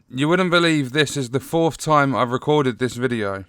You wouldn't believe this is the 4th time I've recorded this video.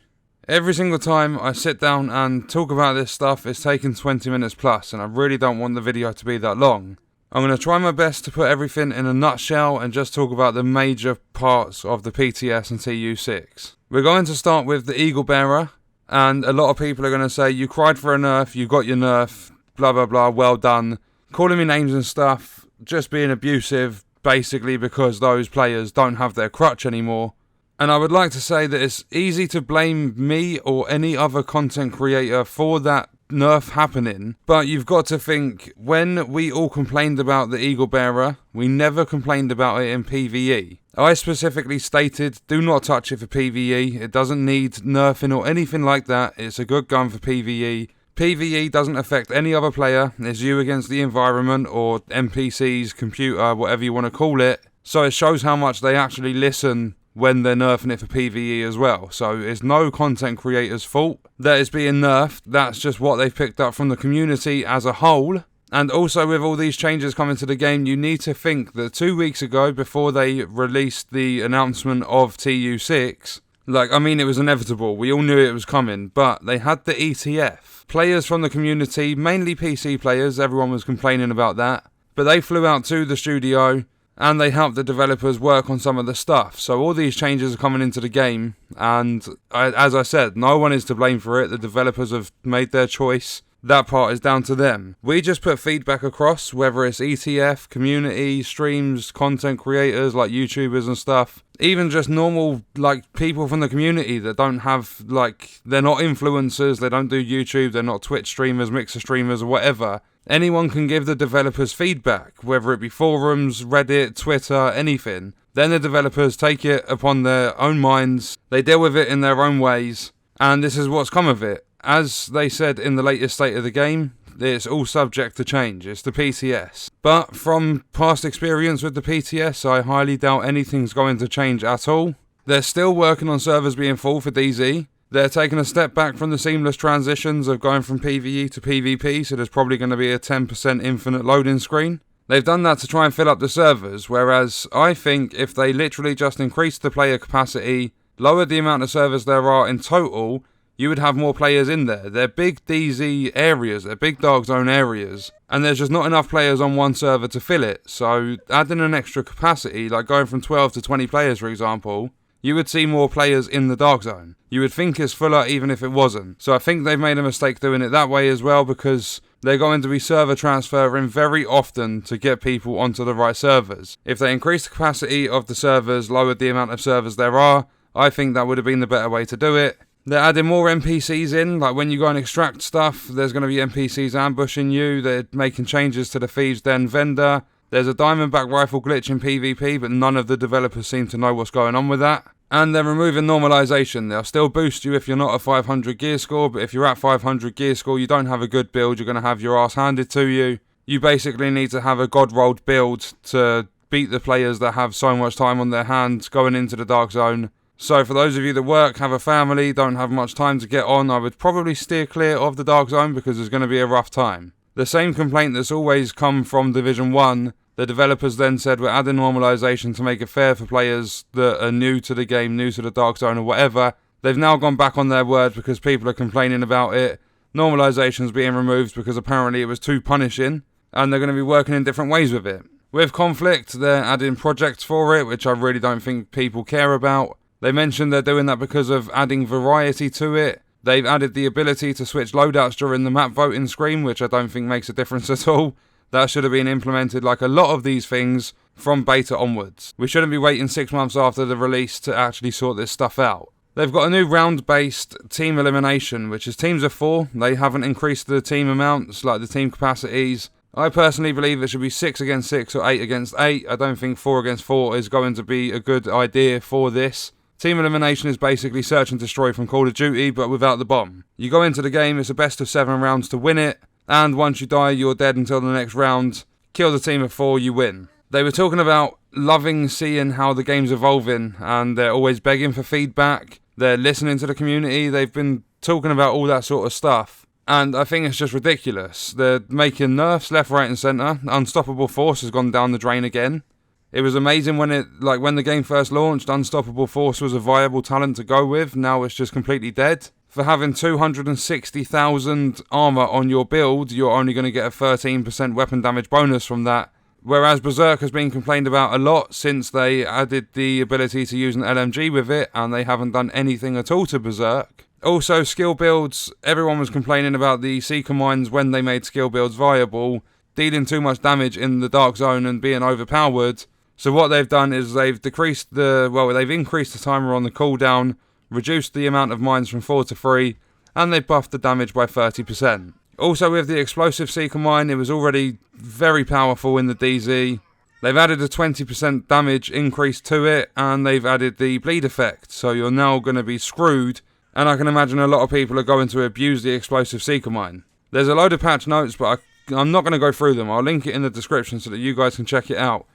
Every single time I sit down and talk about this stuff, it's taken 20 minutes plus, and I really don't want the video to be that long. I'm going to try my best to put everything in a nutshell and just talk about the major parts of the PTS and TU6. We're going to start with the Eagle Bearer, and a lot of people are going to say, you cried for a nerf, you got your nerf, blah blah blah, well done. Calling me names and stuff, just being abusive, basically because those players don't have their crutch anymore. And I would like to say that it's easy to blame me or any other content creator for that nerf happening, but you've got to think, when we all complained about the Eagle Bearer, we never complained about it in PvE. I specifically stated, do not touch it for PvE, it doesn't need nerfing or anything like that, it's a good gun for PvE. PvE doesn't affect any other player, it's you against the environment or NPCs, computer, whatever you want to call it. So it shows how much they actually listen when they're nerfing it for PvE as well. So it's no content creator's fault that it's being nerfed, that's just what they've picked up from the community as a whole. And also with all these changes coming to the game, you need to think that 2 weeks ago, before they released the announcement of TU6, it was inevitable, we all knew it was coming, but they had the ETF. Players from the community, mainly PC players, everyone was complaining about that, but they flew out to the studio and they helped the developers work on some of the stuff. So all these changes are coming into the game, and as I said, no one is to blame for it. The developers have made their choice. That part is down to them. We just put feedback across, whether it's ETF, community, streams, content creators like YouTubers and stuff. Even just normal people from the community that don't have they're not influencers, they don't do YouTube, they're not Twitch streamers, Mixer streamers or whatever. Anyone can give the developers feedback, whether it be forums, Reddit, Twitter, anything. Then the developers take it upon their own minds, they deal with it in their own ways, and this is what's come of it. As they said in the latest state of the game, it's all subject to change, it's the PTS. But from past experience with the PTS, I highly doubt anything's going to change at all. They're still working on servers being full for DZ. They're taking a step back from the seamless transitions of going from PvE to PvP, so there's probably going to be a 10% infinite loading screen. They've done that to try and fill up the servers, whereas I think if they literally just increased the player capacity, lowered the amount of servers there are in total, you would have more players in there. They're big DZ areas, they're big Dark Zone areas, and there's just not enough players on one server to fill it. So adding an extra capacity, like going from 12 to 20 players for example, you would see more players in the Dark Zone. You would think it's fuller even if it wasn't. So I think they've made a mistake doing it that way as well, because they're going to be server transferring very often to get people onto the right servers. If they increase the capacity of the servers, lowered the amount of servers there are, I think that would have been the better way to do it. They're adding more NPCs in, like when you go and extract stuff, there's going to be NPCs ambushing you. They're making changes to the Thieves' Den vendor. There's a Diamondback rifle glitch in PvP, but none of the developers seem to know what's going on with that. And they're removing normalization. They'll still boost you if you're not at 500 gear score, but if you're at 500 gear score, you don't have a good build, you're going to have your ass handed to you. You basically need to have a god-rolled build to beat the players that have so much time on their hands going into the Dark Zone. So for those of you that work, have a family, don't have much time to get on, I would probably steer clear of the Dark Zone because it's going to be a rough time. The same complaint that's always come from Division 1, the developers then said we're adding normalization to make it fair for players that are new to the game, new to the Dark Zone or whatever. They've now gone back on their word because people are complaining about it. Normalization's being removed because apparently it was too punishing, and they're going to be working in different ways with it. With conflict, they're adding projects for it, which I really don't think people care about. They mentioned they're doing that because of adding variety to it. They've added the ability to switch loadouts during the map voting screen, which I don't think makes a difference at all. That should have been implemented like a lot of these things from beta onwards. We shouldn't be waiting 6 months after the release to actually sort this stuff out. They've got a new round-based team elimination, which is teams of 4. They haven't increased the team amounts, like the team capacities. I personally believe it should be 6 against 6 or 8 against 8. I don't think 4 against 4 is going to be a good idea for this. Team elimination is basically search and destroy from Call of Duty, but without the bomb. You go into the game, it's a best of 7 rounds to win it, and once you die, you're dead until the next round. Kill the team of 4, you win. They were talking about loving seeing how the game's evolving, and they're always begging for feedback. They're listening to the community. They've been talking about all that sort of stuff. And I think it's just ridiculous. They're making nerfs left, right and centre. Unstoppable Force has gone down the drain again. It was amazing when when the game first launched, Unstoppable Force was a viable talent to go with. Now it's just completely dead. For having 260,000 armor on your build, you're only going to get a 13% weapon damage bonus from that. Whereas Berserk has been complained about a lot since they added the ability to use an LMG with it, and they haven't done anything at all to Berserk. Also, skill builds, everyone was complaining about the Seeker Mines when they made skill builds viable, dealing too much damage in the Dark Zone and being overpowered. So what they've done is they've increased the timer on the cooldown, reduced the amount of mines from 4 to 3, and they've buffed the damage by 30%. Also with the Explosive Seeker Mine, it was already very powerful in the DZ. They've added a 20% damage increase to it, and they've added the bleed effect, so you're now going to be screwed, and I can imagine a lot of people are going to abuse the Explosive Seeker Mine. There's a load of patch notes, but I'm not going to go through them. I'll link it in the description so that you guys can check it out.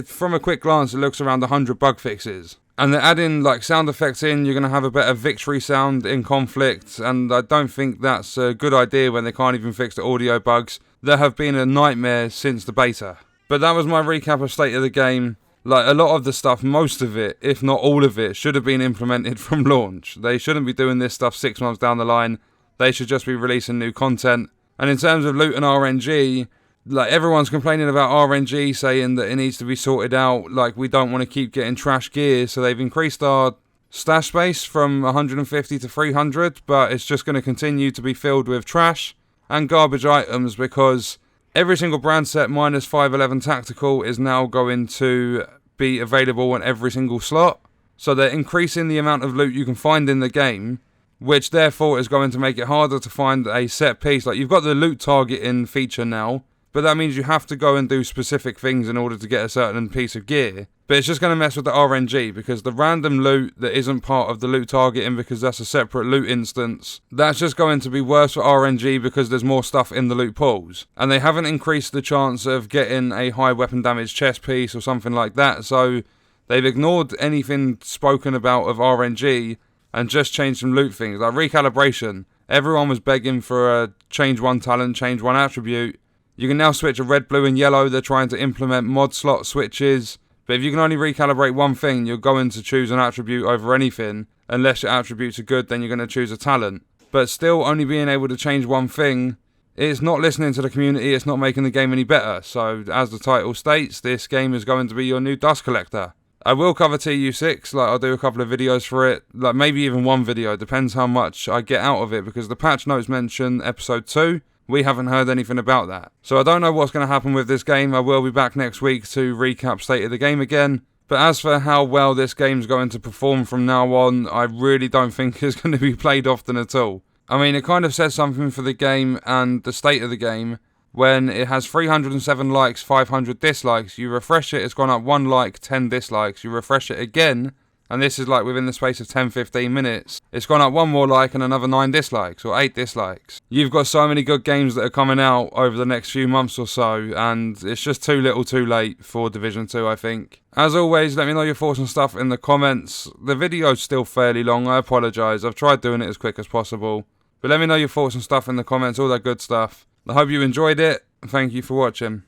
From a quick glance, it looks around 100 bug fixes. And they're adding sound effects in. You're going to have a better victory sound in conflict, and I don't think that's a good idea when they can't even fix the audio bugs. There have been a nightmare since the beta. But that was my recap of State of the Game. A lot of the stuff, most of it, if not all of it, should have been implemented from launch. They shouldn't be doing this stuff 6 months down the line. They should just be releasing new content. And in terms of loot and RNG, everyone's complaining about RNG, saying that it needs to be sorted out. We don't want to keep getting trash gear, so they've increased our stash space from 150 to 300, but it's just going to continue to be filled with trash and garbage items, because every single brand set minus 511 tactical is now going to be available in every single slot. So they're increasing the amount of loot you can find in the game, which therefore is going to make it harder to find a set piece. You've got the loot targeting feature now, but that means you have to go and do specific things in order to get a certain piece of gear. But it's just going to mess with the RNG, because the random loot that isn't part of the loot targeting, because that's a separate loot instance, that's just going to be worse for RNG because there's more stuff in the loot pools. And they haven't increased the chance of getting a high weapon damage chest piece or something like that, so they've ignored anything spoken about of RNG and just changed some loot things. Recalibration, everyone was begging for a change one talent, change one attribute. You can now switch a red, blue and yellow. They're trying to implement mod slot switches. But if you can only recalibrate one thing, you're going to choose an attribute over anything. Unless your attributes are good, then you're going to choose a talent. But still only being able to change one thing, it's not listening to the community, it's not making the game any better. So as the title states, this game is going to be your new dust collector. I will cover TU6, I'll do a couple of videos for it, maybe even one video, depends how much I get out of it, because the patch notes mention episode 2. We haven't heard anything about that. So I don't know what's going to happen with this game. I will be back next week to recap State of the Game again. But as for how well this game's going to perform from now on, I really don't think it's going to be played often at all. I mean, it kind of says something for the game and the state of the game when it has 307 likes, 500 dislikes. You refresh it, it's gone up 1 like, 10 dislikes. You refresh it again, and this is within the space of 10-15 minutes, it's gone up 1 more like and another 9 dislikes, or 8 dislikes. You've got so many good games that are coming out over the next few months or so, and it's just too little too late for Division 2, I think. As always, let me know your thoughts and stuff in the comments. The video's still fairly long, I apologise. I've tried doing it as quick as possible. But let me know your thoughts and stuff in the comments, all that good stuff. I hope you enjoyed it, and thank you for watching.